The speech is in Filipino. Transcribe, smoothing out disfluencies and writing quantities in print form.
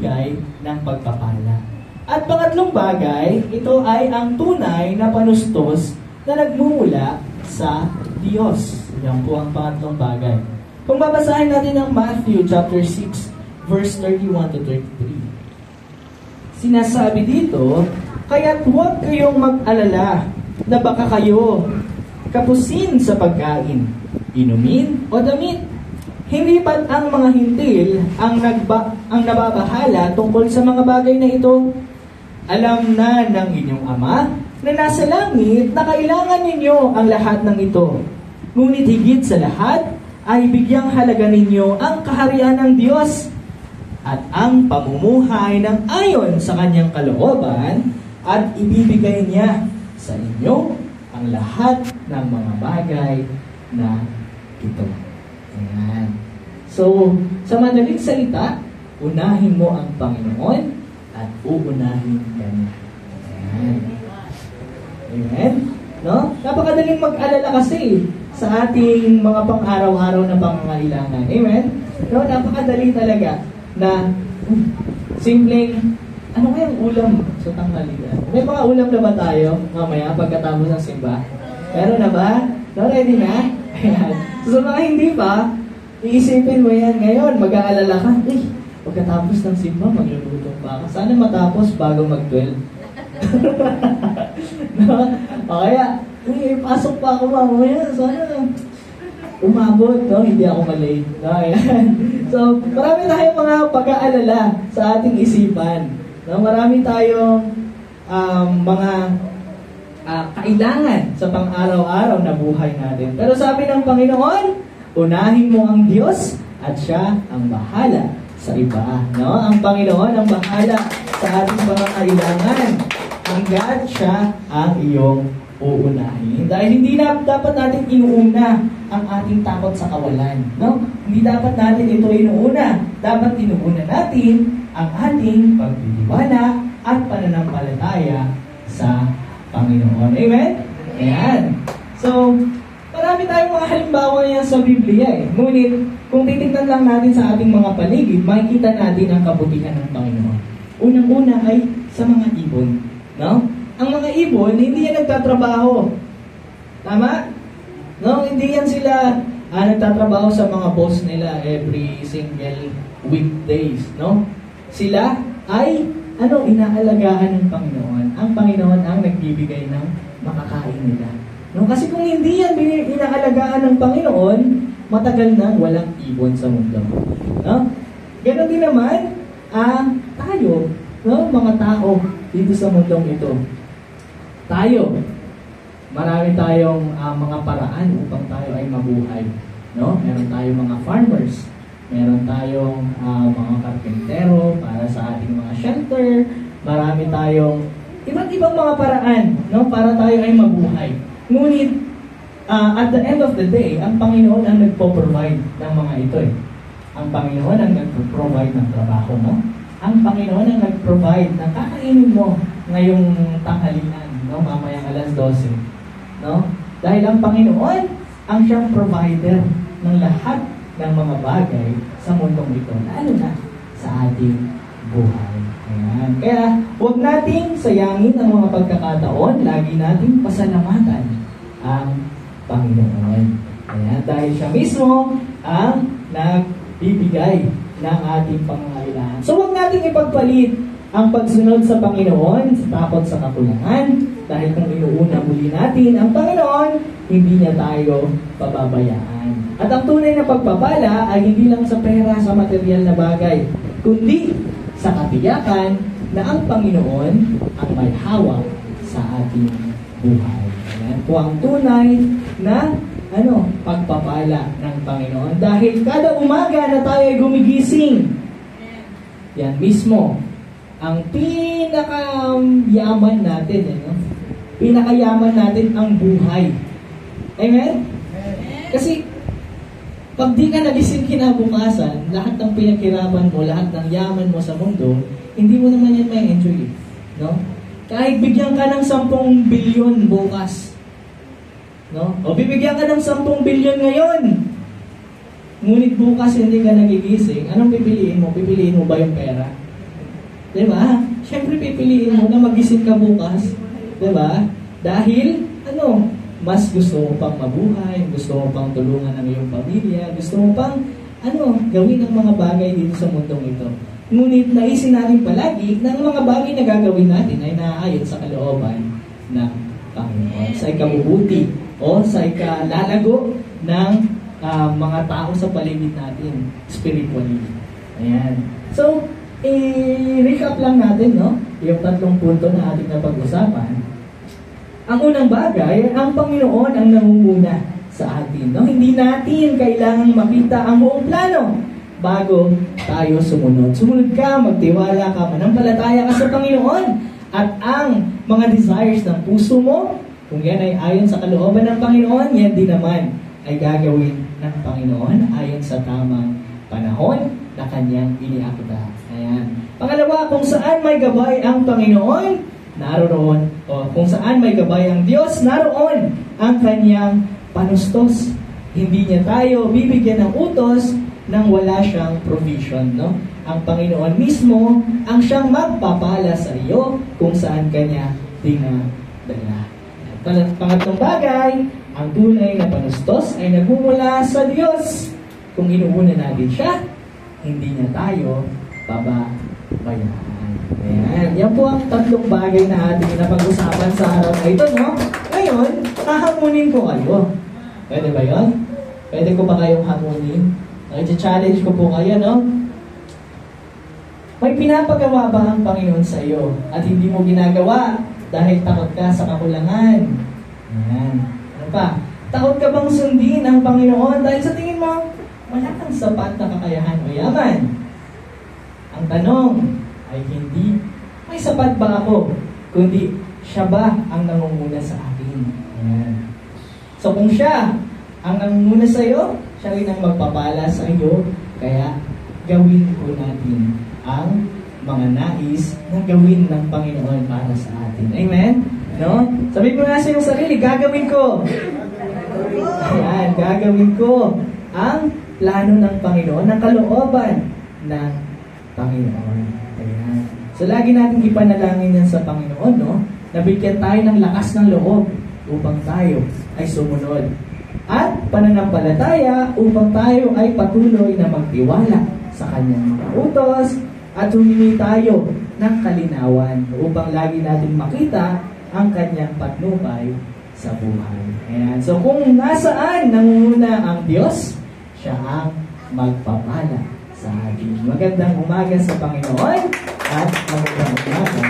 nagbibigay ng pagpapala. At pangatlong bagay, ito ay ang tunay na panustos na nagmumula sa Diyos. Yan po ang pangatlong bagay. Kung babasahin natin ang Matthew chapter 6, verse 31 to 33. Sinasabi dito, kaya't huwag kayong mag-alala na baka kayo kapusin sa pagkain, inumin o damit. Hindi ba't ang mga hintil ang nababahala tungkol sa mga bagay na ito? Alam na ng inyong Ama na nasa langit na kailangan ninyo ang lahat ng ito. Ngunit higit sa lahat ay bigyang halaga ninyo ang kaharian ng Diyos at ang pamumuhay ng ayon sa kanyang kalooban at ibibigay niya sa inyo ang lahat ng mga bagay na ito. Ayan. So, sa madaling salita, unahin mo ang Panginoon at uunahin ka niya. Ayan. Amen? No? Napakadaling mag-alala kasi sa ating mga pang-araw-araw na pangangailangan. Amen? No? Napakadali talaga na simpleng, ano kayang ulam sa tanghalian? May mga ulam na ba tayo mamaya pagkatapos ng simba? Meron na ba? No, ready na? Ayan. So, sa mga hindi pa, iisipin mo yan ngayon, mag-aalala ka, pagkatapos ng simba, magluluto pa ka. Sana matapos bago mag-12. No? O kaya, pasok pa ako mamaya. Sana umabot, no? Hindi ako malate. No? Ayan. So, marami tayong mga pag-aalala sa ating isipan. No? Marami tayong mga kailangan sa pang-araw-araw na buhay natin. Pero sabi ng Panginoon, unahin mo ang Diyos at siya ang bahala sa iba. No? Ang Panginoon ang bahala sa ating mga kailangan hanggat siya ang iyong uunahin. Dahil hindi na dapat natin inuuna ang ating takot sa kawalan. No? Hindi dapat natin ito inuuna. Dapat inuuna natin ang ating pagtitiwala at pananampalataya sa Panginoon. Amen? Ayan. So, marami tayong mga halimbawa yan sa Biblia. Ngunit, kung titignan lang natin sa ating mga paligid, makikita natin ang kabutihan ng Panginoon. Unang-una ay sa mga ibon. No? Ang mga ibon, hindi yan nagtatrabaho. Tama? No? Hindi yan sila nagtatrabaho sa mga boss nila every single weekdays. No? Sila ay inaalagaan ng Panginoon. Ang Panginoon ang nagbibigay ng makakain nila. No? Kasi kung hindi yan inaalagaan ng Panginoon, matagal nang walang ibon sa mundo. No? Ganon din naman tayo, no? Mga tao dito sa mundong ito. Tayo, marami tayong mga paraan upang tayo ay mabuhay. No? Meron tayong mga farmers, meron tayong mga karpentero para sa ating mga shelter, marami tayong iba't ibang mga paraan, no, para tayo ay mabuhay. Ngunit, at the end of the day, ang Panginoon ang nagpo-provide ng mga ito. Ang Panginoon ang nagpo-provide ng trabaho mo. Ang Panginoon ang nag-provide ng kakainin mo ngayong tanghalian, no, mamayang alas 12. No? Dahil ang Panginoon ang siyang provider ng lahat ng mga bagay sa mundong ito, lalo na sa ating buhay. Ayan. Kaya, huwag nating sayangin ang mga pagkakataon, lagi nating pasalamatan ang Panginoon. Ayan. Dahil siya mismo ang nagbibigay ng ating pangangailangan. So, huwag nating ipagpalit ang pagsunod sa Panginoon sa takot sa kakulangan, dahil kung inuuna muli natin ang Panginoon, hindi niya tayo pababayaan. At ang tunay na pagpapala ay hindi lang sa pera, sa material na bagay, kundi sa katiyakan na ang Panginoon ang may hawak sa ating buhay. Ayan po ang tunay na pagpapala ng Panginoon. Dahil kada umaga na tayo ay gumigising, yan mismo ang pinakayaman natin. Pinakayaman natin ang buhay. Amen? Kasi pag di ka nagising kinabukasan, lahat ng pinaghirapan mo, lahat ng yaman mo sa mundo, hindi mo naman yan may enjoy. No? Kahit bigyan ka ng 10 bilyon bukas, no? O bibigyan ka ng 10 bilyon ngayon, ngunit bukas hindi ka nagigising, anong pipiliin mo? Pipiliin mo ba yung pera? Di ba? Siyempre pipiliin mo na magising ka bukas. Di ba? Dahil, mas gusto mo pang mabuhay, gusto mo pang tulungan ang iyong pamilya, gusto mo pang, gawin ang mga bagay dito sa mundong ito. Ngunit naisin natin palagi na ang mga bagay na gagawin natin ay naaayon sa kalooban ng Panginoon, sa ikabubuti o sa ikalalago ng mga tao sa paligid natin spiritually. Ayan. So, i-recap lang natin, yung 3 punto na ating napag-usapan. Ang unang bagay, ang Panginoon ang nangunguna sa atin. Hindi natin kailangang makita ang buong plano bago tayo sumunod. Sumunod ka, magtiwala ka, manampalataya ka sa Panginoon. At ang mga desires ng puso mo, kung yan ay ayon sa kalooban ng Panginoon, yan din naman ay gagawin ng Panginoon ayon sa tamang panahon na kanyang iniakda. Ayan. Pangalawa, kung saan may gabay ang Panginoon, naroon, o kung saan may gabay ang Diyos, naroon ang kanyang panustos. Hindi niya tayo bibigyan ng utos nang wala siyang provision, Ang Panginoon mismo ang siyang magpapala sa iyo kung saan kanya dinadala. Pangatlong bagay, ang tunay na panustos ay nagmumula sa Diyos. Kung inuuna natin siya, hindi niya tayo bababayaan. Ayan. Yan po ang 3 bagay na ating napag-usapan sa araw na ito, Ngayon, hahamunin ko kayo. Pwede ba yun? Pwede ko ba kayong hamunin? I-challenge ko po kayo, May pinapagawa ba ang Panginoon sa iyo at hindi mo ginagawa dahil takot ka sa kakulangan? Ayan. Ano pa? Takot ka bang sundin ang Panginoon dahil sa tingin mo, wala kang sapat na kakayahan o yaman? Ang tanong ay hindi, may sapat ba ako? Kundi, siya ba ang nangunguna sa akin? Ayan. So kung siya ang nangunguna sa iyo, siya rin ang magpapala sa iyo, kaya gawin po natin ang mga nais na gawin ng Panginoon para sa atin. Amen? Sabi mo nga sa iyong sarili, gagawin ko. Ayan, gagawin ko ang plano ng Panginoon, ang kalooban ng Panginoon. Ayan. So, lagi natin ipanalangin yan sa Panginoon, Nabigyan tayo ng lakas ng loob upang tayo ay sumunod. At pananampalataya upang tayo ay patuloy na magtiwala sa kanyang mga utos at humingi tayo ng kalinawan upang lagi natin makita ang kanyang patnubay sa buhay. Ayan. So, kung nasaan nangunguna ang Diyos, siya ang magpapala sa atin. Magandang umaga sa Panginoon at magandang umaga